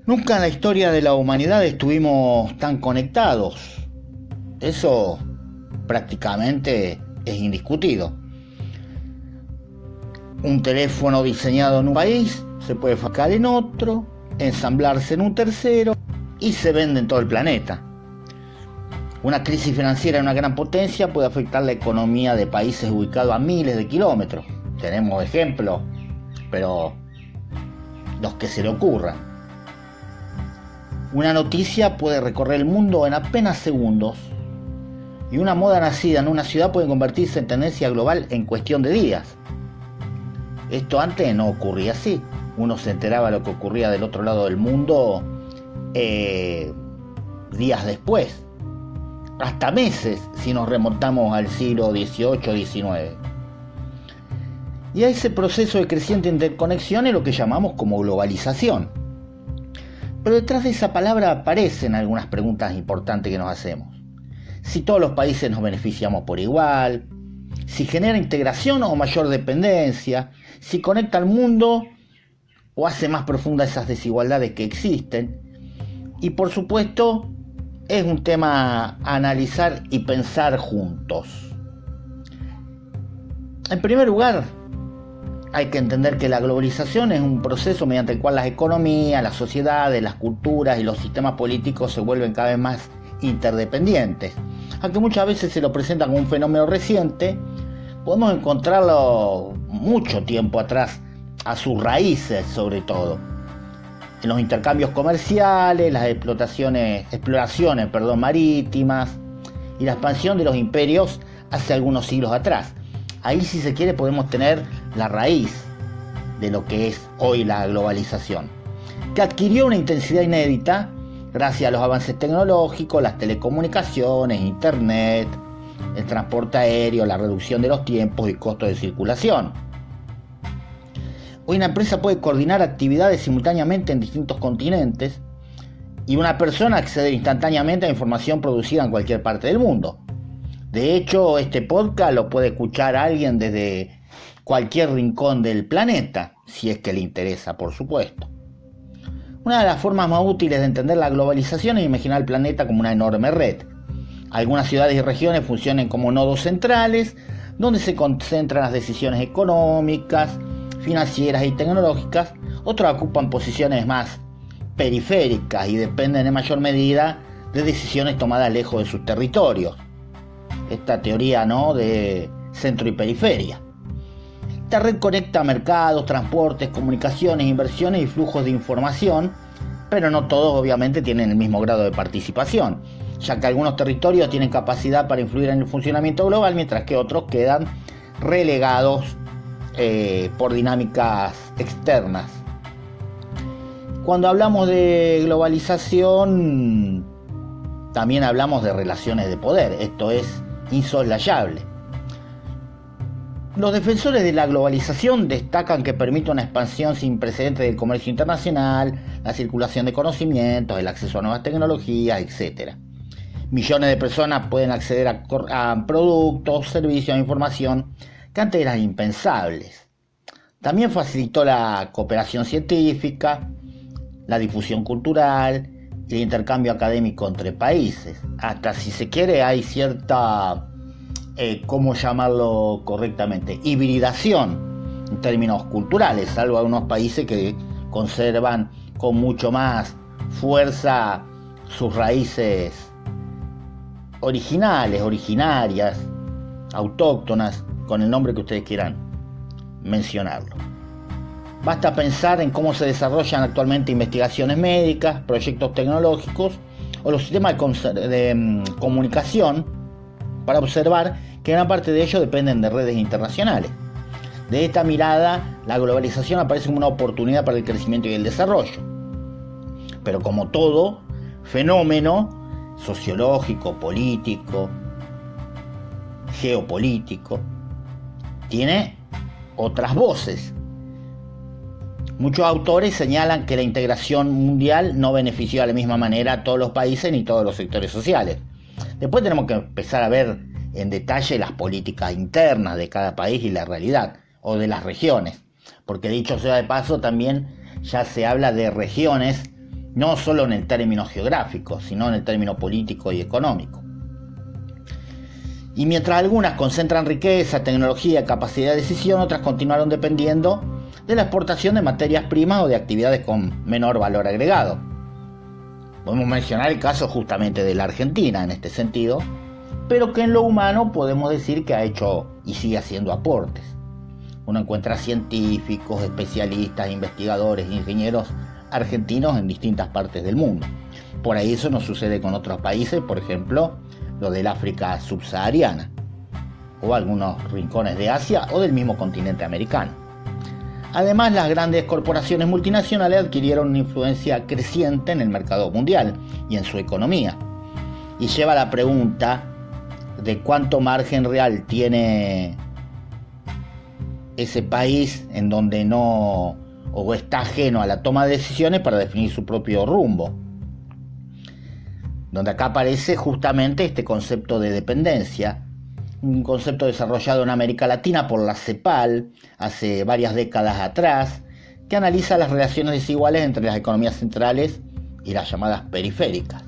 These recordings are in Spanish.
Nunca en la historia de la humanidad estuvimos tan conectados. Eso prácticamente es indiscutido. Un teléfono diseñado en un país se puede fabricar en otro, ensamblarse en un tercero y se vende en todo el planeta. Una crisis financiera en una gran potencia puede afectar la economía de países ubicados a miles de kilómetros. Tenemos ejemplos, pero los que se le ocurran. Una noticia puede recorrer el mundo en apenas segundos y una moda nacida en una ciudad puede convertirse en tendencia global en cuestión de días. Esto antes no ocurría así. Uno se enteraba de lo que ocurría del otro lado del mundo días después, hasta meses si nos remontamos al siglo XVIII-XIX. Y a ese proceso de creciente interconexión es lo que llamamos como globalización. Pero detrás de esa palabra aparecen algunas preguntas importantes que nos hacemos. Si todos los países nos beneficiamos por igual, si genera integración o mayor dependencia, si conecta al mundo o hace más profundas esas desigualdades que existen. Y por supuesto, es un tema a analizar y pensar juntos. En primer lugar, hay que entender que la globalización es un proceso mediante el cual las economías, las sociedades, las culturas y los sistemas políticos se vuelven cada vez más interdependientes. Aunque muchas veces se lo presenta como un fenómeno reciente, podemos encontrarlo mucho tiempo atrás, a sus raíces sobre todo. En los intercambios comerciales, las exploraciones marítimas y la expansión de los imperios hace algunos siglos atrás. Ahí, si se quiere, podemos tener la raíz de lo que es hoy la globalización, que adquirió una intensidad inédita gracias a los avances tecnológicos, las telecomunicaciones, internet, el transporte aéreo, la reducción de los tiempos y costos de circulación. Hoy una empresa puede coordinar actividades simultáneamente en distintos continentes y una persona accede instantáneamente a información producida en cualquier parte del mundo. De hecho, este podcast lo puede escuchar alguien desde cualquier rincón del planeta, si es que le interesa, por supuesto. Una de las formas más útiles de entender la globalización es imaginar el planeta como una enorme red. Algunas ciudades y regiones funcionan como nodos centrales, donde se concentran las decisiones económicas, financieras y tecnológicas. Otros ocupan posiciones más periféricas y dependen en mayor medida de decisiones tomadas lejos de sus territorios. Esta teoría, de centro y periferia. Esta red conecta mercados, transportes, comunicaciones, inversiones y flujos de información, pero no todos obviamente tienen el mismo grado de participación, ya que algunos territorios tienen capacidad para influir en el funcionamiento global, mientras que otros quedan relegados por dinámicas externas. Cuando hablamos de globalización, también hablamos de relaciones de poder. Esto es insoslayable. Los defensores de la globalización destacan que permite una expansión sin precedentes del comercio internacional, la circulación de conocimientos, el acceso a nuevas tecnologías, etc. Millones de personas pueden acceder a productos, servicios e información que antes eran impensables. También facilitó la cooperación científica, la difusión cultural y el intercambio académico entre países. Hasta, si se quiere, hay cierta, ¿cómo llamarlo correctamente?, hibridación en términos culturales, salvo algunos países que conservan con mucho más fuerza sus raíces originarias, autóctonas, con el nombre que ustedes quieran mencionarlo. Basta pensar en cómo se desarrollan actualmente investigaciones médicas, proyectos tecnológicos o los sistemas de comunicación para observar que gran parte de ellos dependen de redes internacionales. De esta mirada, la globalización aparece como una oportunidad para el crecimiento y el desarrollo. Pero como todo fenómeno sociológico, político, geopolítico, tiene otras voces. Muchos autores señalan que la integración mundial no benefició de la misma manera a todos los países ni todos los sectores sociales. Después tenemos que empezar a ver en detalle las políticas internas de cada país y la realidad, o de las regiones, porque dicho sea de paso, también ya se habla de regiones no solo en el término geográfico, sino en el término político y económico. Y mientras algunas concentran riqueza, tecnología, capacidad de decisión, otras continuaron dependiendo de la exportación de materias primas o de actividades con menor valor agregado. Podemos mencionar el caso justamente de la Argentina en este sentido, pero que en lo humano podemos decir que ha hecho y sigue haciendo aportes. Uno encuentra científicos, especialistas, investigadores, ingenieros argentinos en distintas partes del mundo. Por ahí eso no sucede con otros países, por ejemplo, lo del África subsahariana, o algunos rincones de Asia o del mismo continente americano. Además, las grandes corporaciones multinacionales adquirieron una influencia creciente en el mercado mundial y en su economía. Y lleva a la pregunta de cuánto margen real tiene ese país en donde no o está ajeno a la toma de decisiones para definir su propio rumbo. Donde acá aparece justamente este concepto de dependencia, un concepto desarrollado en América Latina por la CEPAL hace varias décadas atrás, que analiza las relaciones desiguales entre las economías centrales y las llamadas periféricas.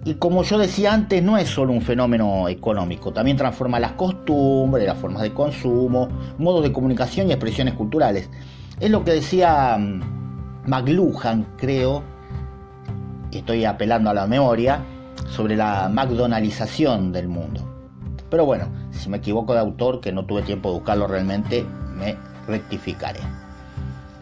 Y como yo decía antes, no es solo un fenómeno económico, también transforma las costumbres, las formas de consumo, modos de comunicación y expresiones culturales. Es lo que decía McLuhan, creo, estoy apelando a la memoria, sobre la McDonaldización del mundo. Pero bueno, si me equivoco de autor, que no tuve tiempo de buscarlo realmente, me rectificaré.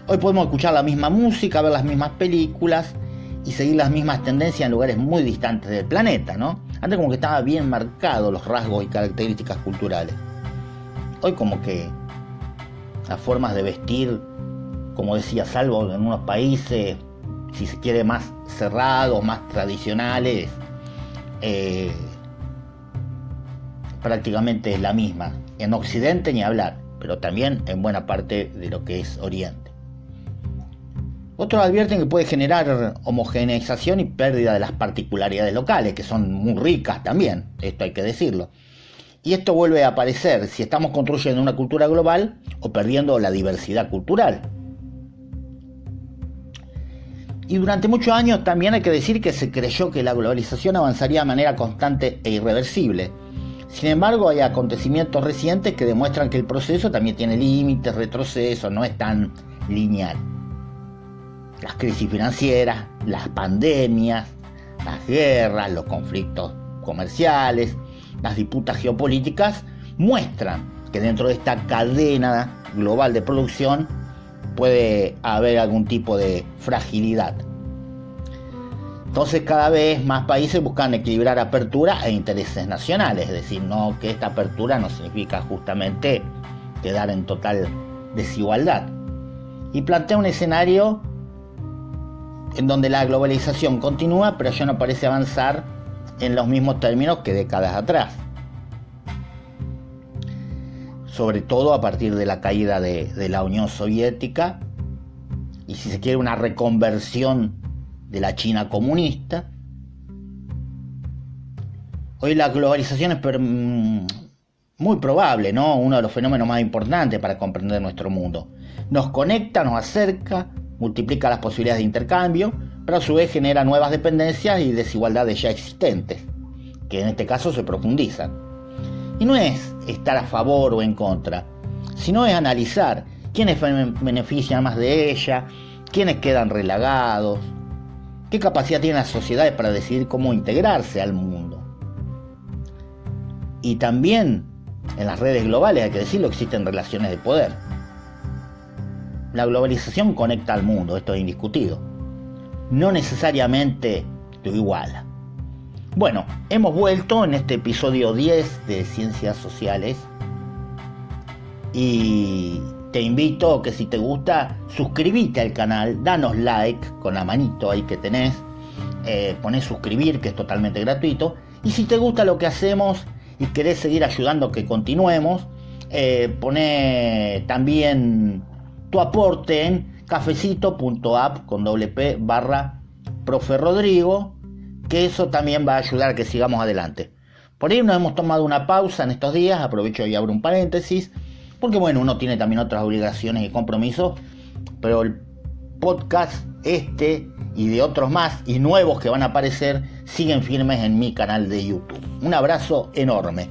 Hoy podemos escuchar la misma música, ver las mismas películas y seguir las mismas tendencias en lugares muy distantes del planeta, ¿no? Antes como que estaba bien marcados los rasgos y características culturales. Hoy como que las formas de vestir, como decía, salvo en unos países, si se quiere, más cerrados, más tradicionales, prácticamente es la misma. En Occidente ni hablar, pero también en buena parte de lo que es Oriente. Otros advierten que puede generar homogeneización y pérdida de las particularidades locales, que son muy ricas también, esto hay que decirlo. Y esto vuelve a aparecer si estamos construyendo una cultura global o perdiendo la diversidad cultural. Y durante muchos años también hay que decir que se creyó que la globalización avanzaría de manera constante e irreversible. Sin embargo, hay acontecimientos recientes que demuestran que el proceso también tiene límites, retrocesos, no es tan lineal. Las crisis financieras, las pandemias, las guerras, los conflictos comerciales, las disputas geopolíticas muestran que dentro de esta cadena global de producción puede haber algún tipo de fragilidad. Entonces cada vez más países buscan equilibrar apertura e intereses nacionales, es decir, no que esta apertura no significa justamente quedar en total desigualdad. Y plantea un escenario en donde la globalización continúa, pero ya no parece avanzar en los mismos términos que décadas atrás. Sobre todo a partir de la caída de la Unión Soviética y, si se quiere, una reconversión de la China comunista. Hoy la globalización es muy probable, ¿no? Uno de los fenómenos más importantes para comprender nuestro mundo. Nos conecta, nos acerca, multiplica las posibilidades de intercambio, pero a su vez genera nuevas dependencias y desigualdades ya existentes, que en este caso se profundizan. Y no es estar a favor o en contra, sino es analizar quiénes benefician más de ella, quiénes quedan rezagados, qué capacidad tienen las sociedades para decidir cómo integrarse al mundo. Y también en las redes globales, hay que decirlo, existen relaciones de poder. La globalización conecta al mundo, esto es indiscutido. No necesariamente lo iguala. Bueno, hemos vuelto en este episodio 10 de Ciencias Sociales y te invito a que, si te gusta, suscribite al canal, danos like con la manito ahí que tenés, poné suscribir, que es totalmente gratuito, y si te gusta lo que hacemos y querés seguir ayudando a que continuemos, poné también tu aporte en cafecito.app/Profe Rodrigo, que eso también va a ayudar a que sigamos adelante. Por ahí nos hemos tomado una pausa en estos días, aprovecho y abro un paréntesis, porque bueno, uno tiene también otras obligaciones y compromisos, pero podcast este y de otros más y nuevos que van a aparecer siguen firmes en mi canal de YouTube. Un abrazo enorme.